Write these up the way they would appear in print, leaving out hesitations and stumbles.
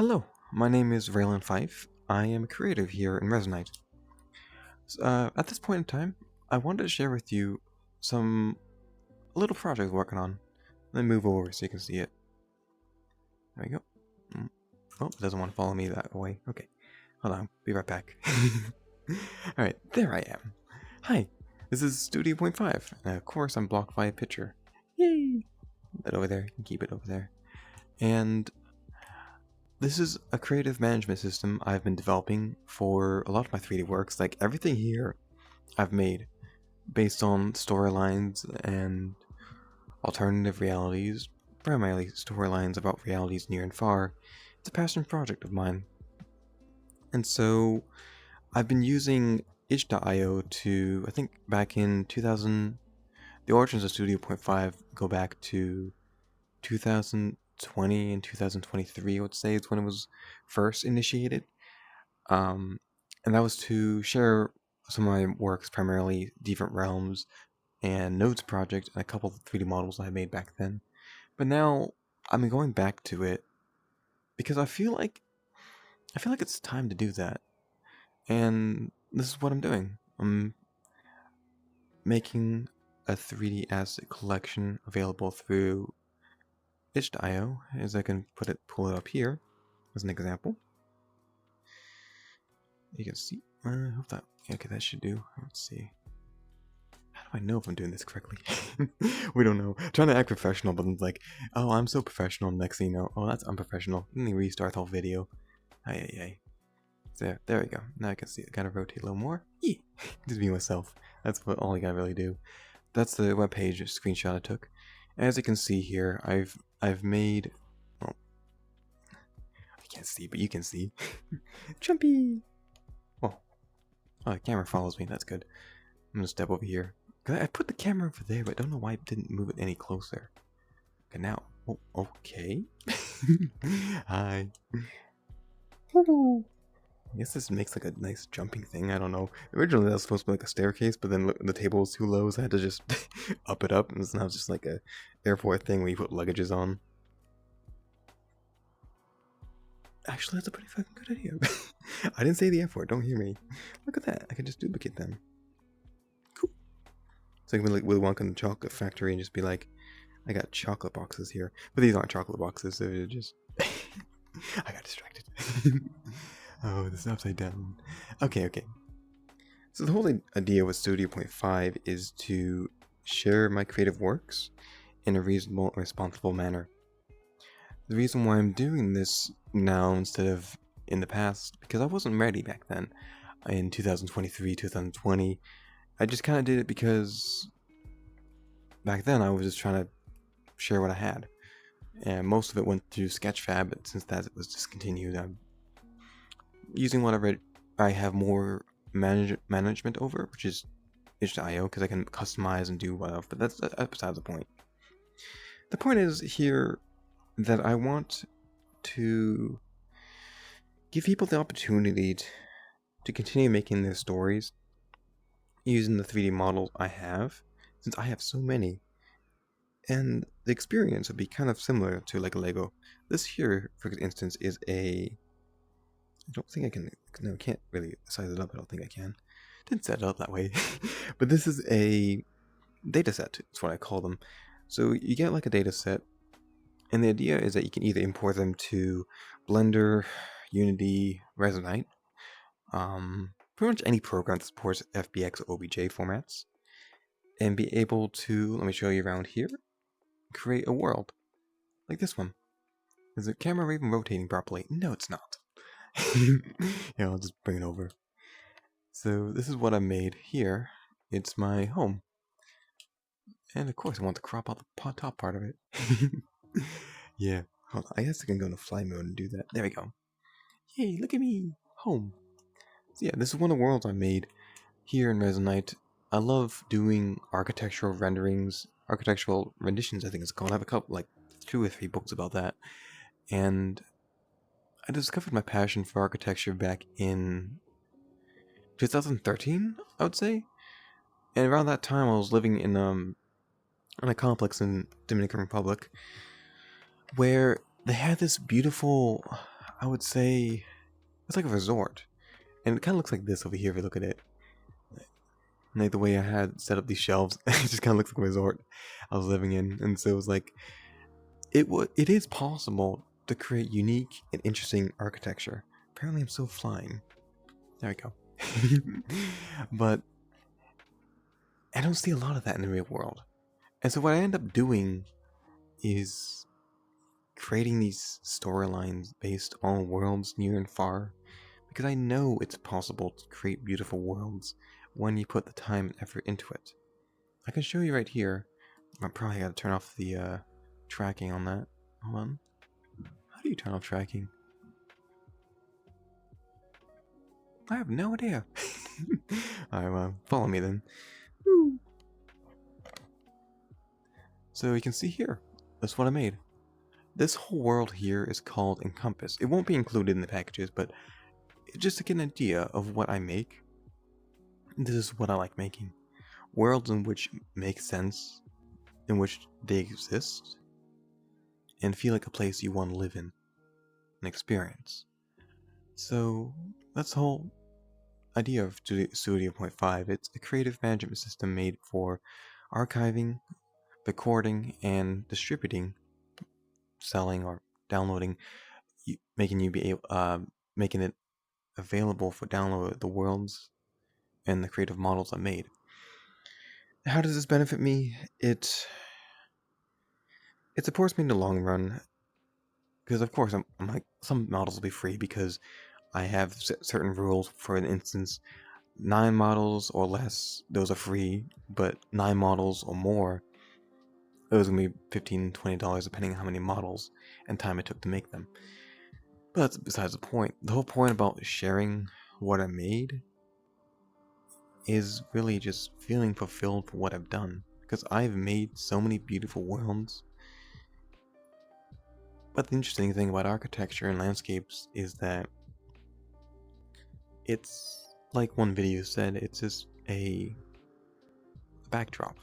Hello, my name is Studio.5. I am a creative here in Resonite. At this point in time, I wanted to share with you a little project I'm working on. Let me move over so you can see it. There we go. Oh, it doesn't want to follow me that way. Okay, hold on, be right back. Alright, there I am. Hi, this is Studio.5, and of course I'm blocked by a picture. Yay! That over there, you can keep it over there. And this is a creative management system I've been developing for a lot of my 3D works. Like everything here I've made based on storylines and alternative realities, primarily storylines about realities near and far. It's a passion project of mine. And so I've been using itch.io to, I think back in 2000, the origins of Studio.5 go back to 2020 and 2023, I would say, is when it was first initiated. And that was to share some of my works, primarily Different Realms and Nodes project, and a couple of 3D models I made back then. But now I'm going back to it because I feel like it's time to do that. And this is what I'm doing. I'm making a 3D asset collection available through itch.io, as I can pull it up here as an example. You can see. I hope that. Okay, that should do. Let's see. How do I know if I'm doing this correctly? We don't know. I'm trying to act professional, but I'm like, oh, I'm so professional. Next thing you know, oh, that's unprofessional. Let me restart the whole video. Ay. There we go. Now I can see it. Gotta rotate a little more. Yeah. Just be myself. That's all I gotta really do. That's the webpage screenshot I took. As you can see here, I've made. Well, I can't see, but you can see. Jumpy. Oh, the camera follows me. That's good. I'm gonna step over here. I put the camera over there, but I don't know why I didn't move it any closer. Okay, now. Oh, okay. Hi. Hello. I guess this makes like a nice jumping thing. I don't know. Originally that was supposed to be like a staircase, but then the table was too low, so I had to just up it up, and now it's just like a airport thing where you put luggages on. Actually, that's a pretty fucking good idea. I didn't say the airport. Don't hear me. Look at that. I can just duplicate them. Cool. So I can be like Willy Wonka in the chocolate factory and just be like, I got chocolate boxes here. But these aren't chocolate boxes, they're just... I got distracted. Oh, this is upside down. Okay. So the whole idea with Studio.5 is to share my creative works in a reasonable and responsible manner. The reason why I'm doing this now instead of in the past, because I wasn't ready back then. In 2023, 2020, I just kind of did it because back then I was just trying to share what I had. And most of it went through Sketchfab, but since that was discontinued, I'm using whatever I have more management over, which is itch.io, because I can customize and do whatever, but that's beside the point. The point is here that I want to give people the opportunity to continue making their stories using the 3D models I have, since I have so many. And the experience would be kind of similar to like a Lego. This here, for instance, is a... I don't think I can... No, I can't really size it up. I don't think I can. Didn't set it up that way. But this is a data set. That's what I call them. So you get like a data set, and the idea is that you can either import them to Blender, Unity, Resonite, pretty much any program that supports FBX or OBJ formats, and be able to, let me show you around here, create a world like this one. Is the camera even rotating properly? No, it's not. Yeah, I'll just bring it over. So this is what I made here. It's my home. And of course I want to crop out the top part of it. Yeah, hold on. I guess I can go into fly mode and do that. There we go. Yay, look at me! Home. So yeah, this is one of the worlds I made here in Resonite. I love doing architectural renderings, architectural renditions I think it's called. I have a couple, like 2 or 3 books about that. And I discovered my passion for architecture back in 2013, I would say. And around that time I was living in a complex in Dominican Republic where they had this beautiful, I would say it's like a resort. And it kind of looks like this over here if you look at it. Like the way I had set up these shelves, it just kind of looks like a resort I was living in. And so it was like, it is possible to create unique and interesting architecture. Apparently I'm still flying. There we go. But I don't see a lot of that in the real world. And so what I end up doing is creating these storylines based on worlds near and far, because I know it's possible to create beautiful worlds when you put the time and effort into it. I can show you right here. I probably gotta turn off the tracking on that. Hold on. How do you turn off tracking? I have no idea. Alright, well, follow me then. Woo. So you can see here, that's what I made. This whole world here is called Encompass. It won't be included in the packages, but just to get an idea of what I make, this is what I like making. Worlds in which make sense, in which they exist, and feel like a place you want to live in and experience. So that's the whole idea of Studio.5. It's a creative management system made for archiving, recording, and distributing, selling or downloading, making it available for download the worlds and the creative models I made. How does this benefit me? It supports me in the long run, because of course I'm like, some models will be free because I have certain rules. For instance, 9 models or less, those are free, but 9 models or more, those are gonna be $15-$20 depending on how many models and time it took to make them. But that's besides the point. The whole point about sharing what I made is really just feeling fulfilled for what I've done, because I've made so many beautiful worlds. But the interesting thing about architecture and landscapes is that it's like one video said, it's just a backdrop.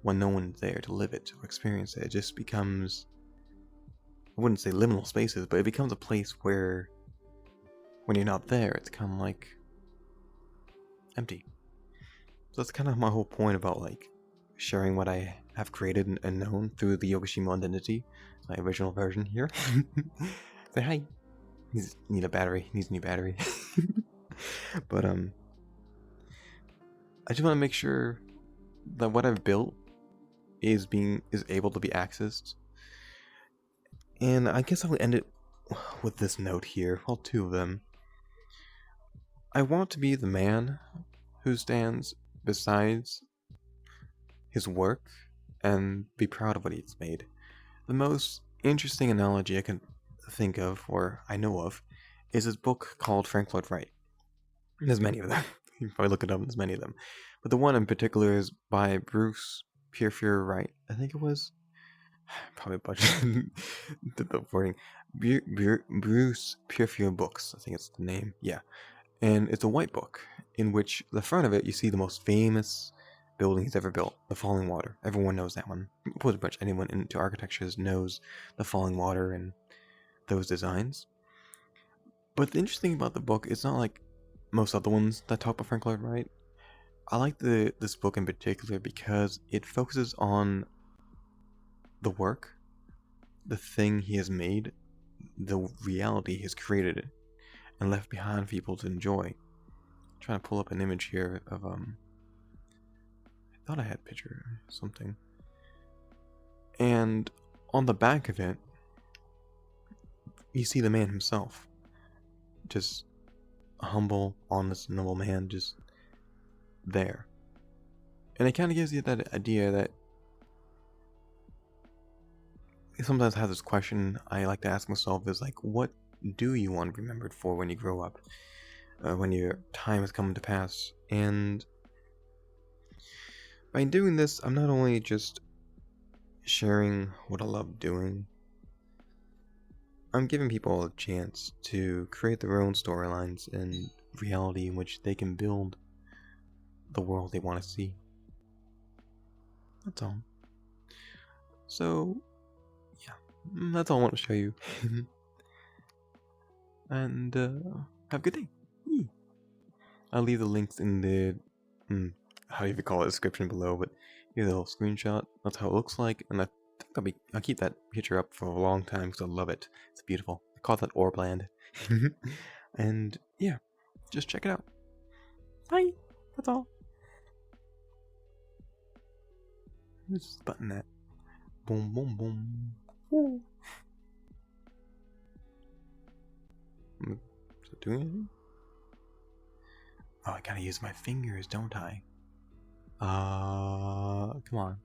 When no one's there to live it or experience it, it just becomes, I wouldn't say liminal spaces, but it becomes a place where when you're not there, it's kind of like empty. So that's kind of my whole point about like sharing what I have created and known through the Yogashima identity. My original version here. Say hi. Needs a new battery. But I just want to make sure that what I've built is able to be accessed. And I guess I'll end it with this note here. Well, 2 of them. I want to be the man who stands besides his work and be proud of what he's made. The most interesting analogy I can think of, or I know of, is this book called Frank Lloyd Wright. There's many of them. You can probably look it up, there's many of them. But the one in particular is by Bruce Purefure Wright. I think it was. Probably butchered the wording. Bruce Purefure Books, I think it's the name. Yeah. And it's a white book in which the front of it you see the most famous building he's ever built, the Falling Water. Everyone knows that one. Pretty much anyone into architecture knows the Falling Water and those designs. But the interesting about the book, it's not like most other ones that talk about Frank Lloyd Wright. I like this book in particular because it focuses on the work, the thing he has made, the reality he has created and left behind for people to enjoy. I'm trying to pull up an image here of I thought I had a picture or something. And on the back of it, you see the man himself. Just a humble, honest, noble man, just there. And it kind of gives you that idea that I sometimes have this question I like to ask myself is like, what do you want to be remembered for when you grow up? When your time has come to pass? And by doing this, I'm not only just sharing what I love doing, I'm giving people a chance to create their own storylines and reality in which they can build the world they want to see. That's all. So, yeah, that's all I want to show you. and have a good day. Yee. I'll leave the links in the how you call it description below, but here's a little screenshot. That's how it looks like, and I think I'll keep that picture up for a long time because I love it. It's beautiful. I call that Orbland. And yeah, just check it out. Bye. That's all. Let's just button that. Boom, boom, boom. Woo. Is it doing anything? Oh, I gotta use my fingers, don't I? Come on.